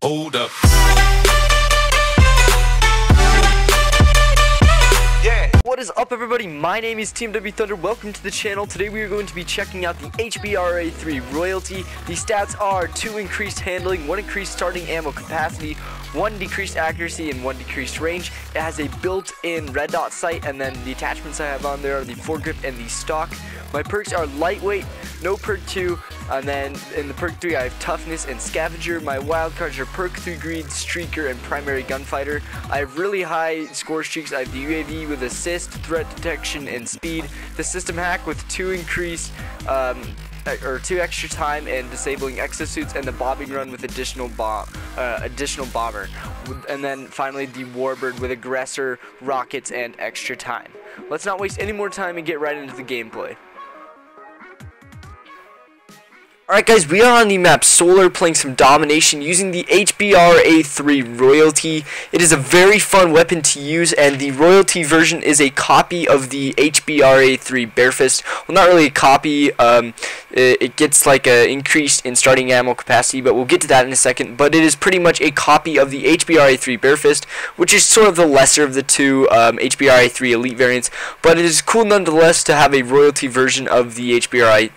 Hold up. What is up, everybody? My name is TMWthunder. Welcome to the channel. Today we are going to be checking out the HBRa3 royalty. The stats are 2 increased handling, 1 increased starting ammo capacity, 1 decreased accuracy, and 1 decreased range. It has a built-in red dot sight, and then the attachments I have on there are the foregrip and the stock. My perks are lightweight, no perk 2, and then in the perk 3 I have toughness and scavenger. My wildcards are perk 3 greed, streaker, and primary gunfighter. I have really high score streaks. I have the UAV with assist, threat detection, and speed. The system hack with 2 increased or 2 extra time and disabling exosuits, and the bobbing run with additional bomber. And then finally the warbird with aggressor, rockets, and extra time. Let's not waste any more time and get right into the gameplay. Alright guys, we are on the map Solar playing some domination using the HBRa3 royalty. It is a very fun weapon to use, and the royalty version is a copy of the HBRa3 Barefist. Well, not really a copy, it gets like an increase in starting ammo capacity, but we'll get to that in a second. But it is pretty much a copy of the HBRa3 Barefist, which is sort of the lesser of the two HBRa3 Elite variants, but it is cool nonetheless to have a royalty version of the HBRa3,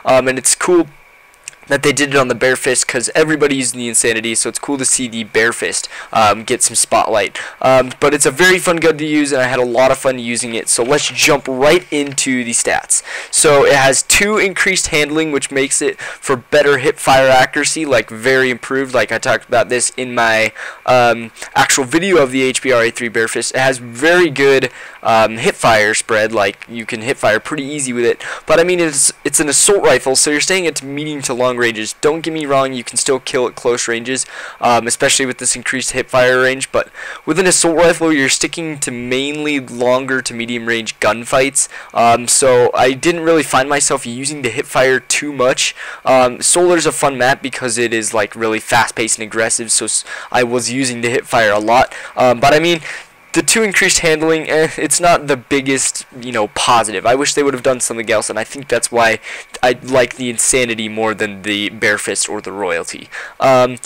and it's cool that they did it on the Barefist because everybody's using the Insanity, so it's cool to see the Barefist get some spotlight. But it's a very fun gun to use, and I had a lot of fun using it. So let's jump right into the stats. So it has 2 increased handling, which makes it for better hip fire accuracy, like very improved. Like I talked about this in my actual video of the HBRa3 Barefist. It has very good hip fire spread, like you can hip fire pretty easy with it. But I mean, it's an assault rifle, so you're staying at medium to long ranges. Don't get me wrong, you can still kill at close ranges, especially with this increased hip fire range, but with an assault rifle you're sticking to mainly longer to medium range gunfights, so I didn't really find myself using the hip fire too much. Solar's a fun map because it is like really fast paced and aggressive, so I was using the hip fire a lot, but I mean, the 2 increased handling, it's not the biggest, positive. I wish they would have done something else, and I think that's why I like the Insanity more than the Barefist or the Royalty. And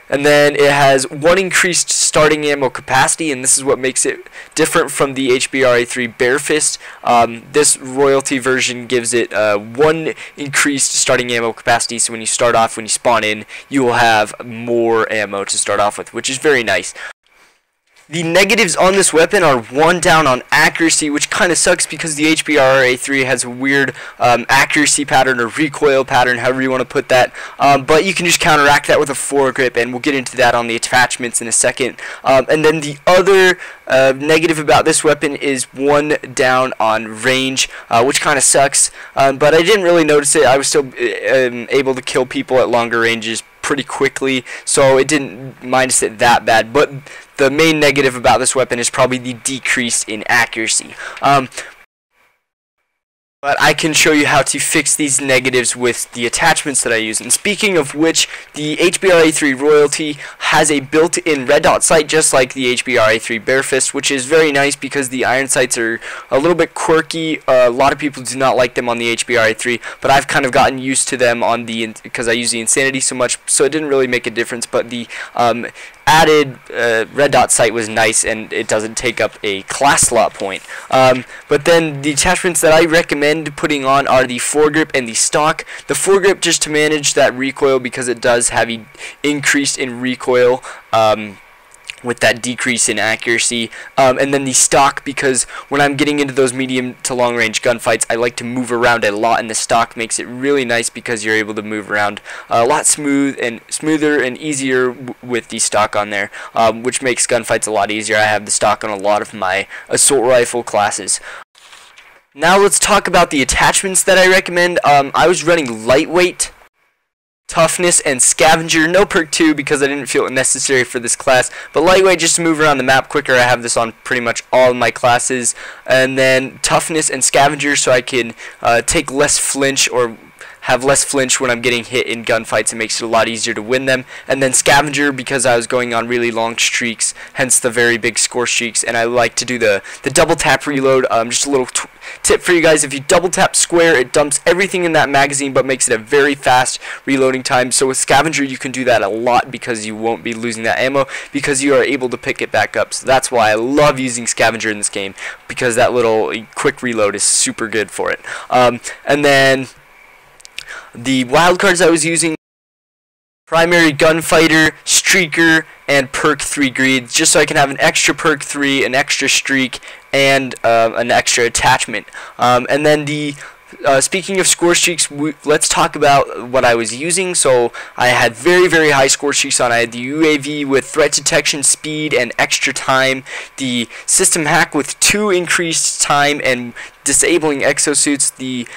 then it has 1 increased starting ammo capacity, and this is what makes it different from the HBRa3 Barefist. This royalty version gives it 1 increased starting ammo capacity, so when you start off, when you spawn in, you will have more ammo to start off with, which is very nice. The negatives on this weapon are 1 down on accuracy, which kind of sucks because the HBRa3 has a weird accuracy pattern or recoil pattern, however you want to put that. But you can just counteract that with a foregrip, and we'll get into that on the attachments in a second. And then the other negative about this weapon is 1 down on range, which kind of sucks. But I didn't really notice it. I was still able to kill people at longer ranges pretty quickly, so it didn't minus it that bad. But the main negative about this weapon is probably the decrease in accuracy. But I can show you how to fix these negatives with the attachments that I use. And speaking of which, the HBRa3 royalty has a built-in red dot sight just like the HBRa3 Barefist, which is very nice because the iron sights are a little bit quirky. A lot of people do not like them on the HBRa3, but I've kind of gotten used to them on the because I use the Insanity so much, so it didn't really make a difference. But the added red dot sight was nice, and it doesn't take up a class slot point. But then the attachments that I recommend putting on are the foregrip and the stock. The foregrip just to manage that recoil because it does have an increase in recoil with that decrease in accuracy, and then the stock because when I'm getting into those medium to long range gunfights, I like to move around a lot, and the stock makes it really nice because you're able to move around a lot smoother and easier with the stock on there, which makes gunfights a lot easier. I have the stock on a lot of my assault rifle classes. Now let's talk about the attachments that I recommend. I was running lightweight, toughness, and scavenger. No perk 2 because I didn't feel it necessary for this class, but lightweight just to move around the map quicker. I have this on pretty much all of my classes. And then toughness and scavenger so I can take less flinch or have less flinch when I'm getting hit in gunfights. It makes it a lot easier to win them. And then Scavenger, because I was going on really long streaks, hence the very big score streaks, and I like to do the double tap reload. Just a little tip for you guys: if you double tap square, it dumps everything in that magazine but makes it a very fast reloading time. So with Scavenger you can do that a lot because you won't be losing that ammo because you are able to pick it back up. So that's why I love using Scavenger in this game, because that little quick reload is super good for it. And then the wildcards I was using: primary gunfighter, streaker, and perk 3 greed, just so I can have an extra perk 3, an extra streak, and an extra attachment. And then the speaking of score streaks, let's talk about what I was using. So I had very high score streaks on. I had the UAV with threat detection, speed, and extra time, the system hack with 2 increased time and disabling exosuits, the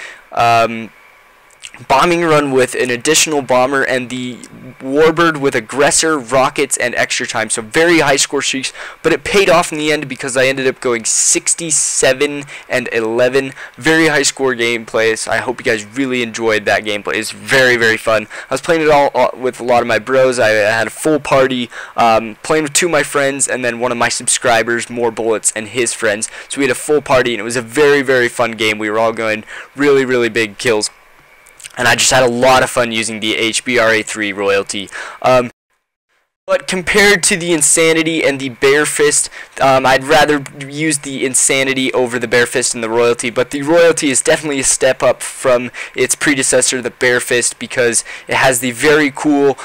bombing run with an additional bomber, and the warbird with aggressor, rockets, and extra time. So very high score streaks, but it paid off in the end because I ended up going 67 and 11. Very high score gameplay. So I hope you guys really enjoyed that gameplay. It's very fun. I was playing it all with a lot of my bros. I had a full party, playing with 2 of my friends and then one of my subscribers, More Bullets, and his friends. So we had a full party, and it was a very fun game. We were all going really big kills. And I just had a lot of fun using the HBRa3 royalty. But compared to the Insanity and the Bare Fist, I'd rather use the Insanity over the Bare Fist and the Royalty. But the Royalty is definitely a step up from its predecessor, the Bare Fist, because it has the very cool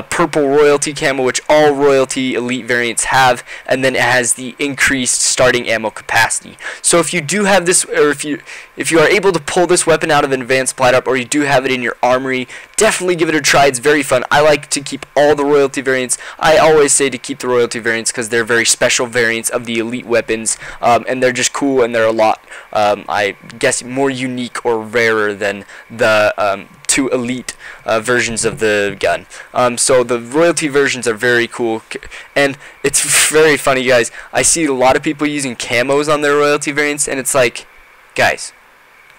purple Royalty camo, which all Royalty Elite variants have, and then it has the increased starting ammo capacity. So if you do have this, or if you are able to pull this weapon out of an advanced supply drop, or you do have it in your armory, definitely give it a try. It's very fun. I like to keep all the Royalty variants. I always say to keep the Royalty variants because they're very special variants of the Elite weapons, and they're just cool, and they're a lot, I guess, more unique or rarer than the 2 Elite versions of the gun. So the Royalty versions are very cool, and it's very funny, guys. I see a lot of people using camos on their Royalty variants, and it's like, guys,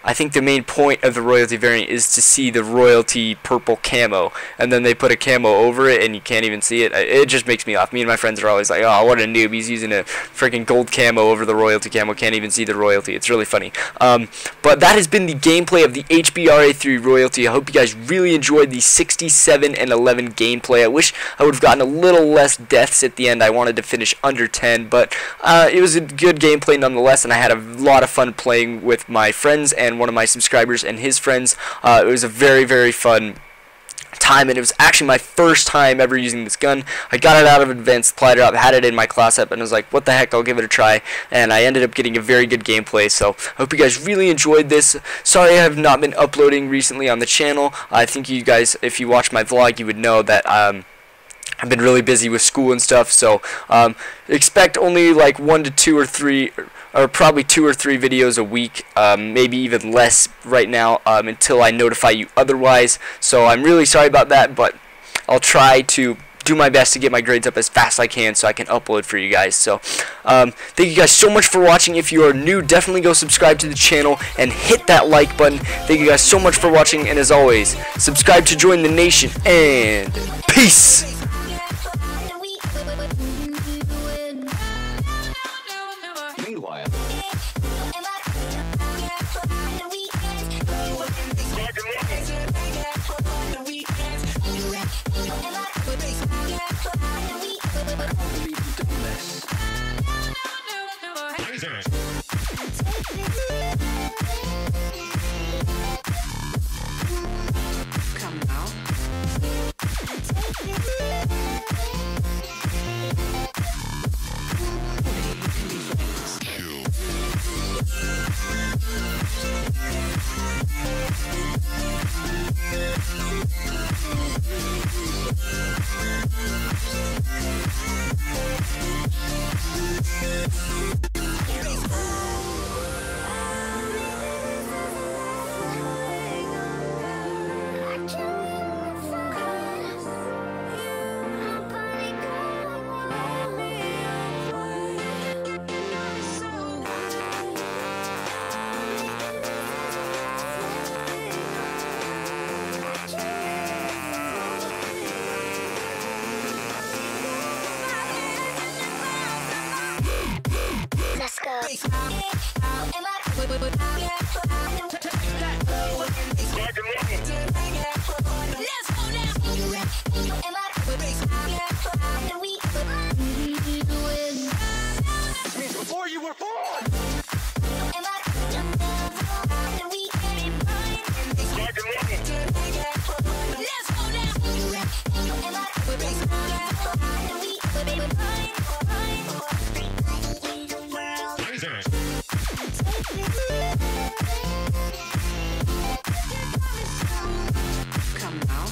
I think the main point of the Royalty variant is to see the Royalty purple camo, and then they put a camo over it and you can't even see it. It just makes me laugh. Me and my friends are always like, oh, what a noob, he's using a freaking gold camo over the Royalty camo, can't even see the Royalty. It's really funny. But that has been the gameplay of the HBRa3 Royalty. I hope you guys really enjoyed the 67 and 11 gameplay. I wish I would have gotten a little less deaths at the end. I wanted to finish under 10, but it was a good gameplay nonetheless, and I had a lot of fun playing with my friends and one of my subscribers and his friends. It was a very fun time, and it was actually my first time ever using this gun. I got it out of advanced supply drop, had it in my class up, and I was like, what the heck, I'll give it a try, and I ended up getting a very good gameplay. So I hope you guys really enjoyed this. Sorry I have not been uploading recently on the channel. I think you guys, if you watch my vlog, you would know that I've been really busy with school and stuff, so expect only like 1 to 2 or 3, or probably 2 or 3 videos a week, maybe even less right now, until I notify you otherwise. So I'm really sorry about that, but I'll try to do my best to get my grades up as fast as I can so I can upload for you guys. So thank you guys so much for watching. If you are new, definitely go subscribe to the channel and hit that like button. Thank you guys so much for watching, and as always, subscribe to join the nation, and peace! Come now. Before you were born. Come now.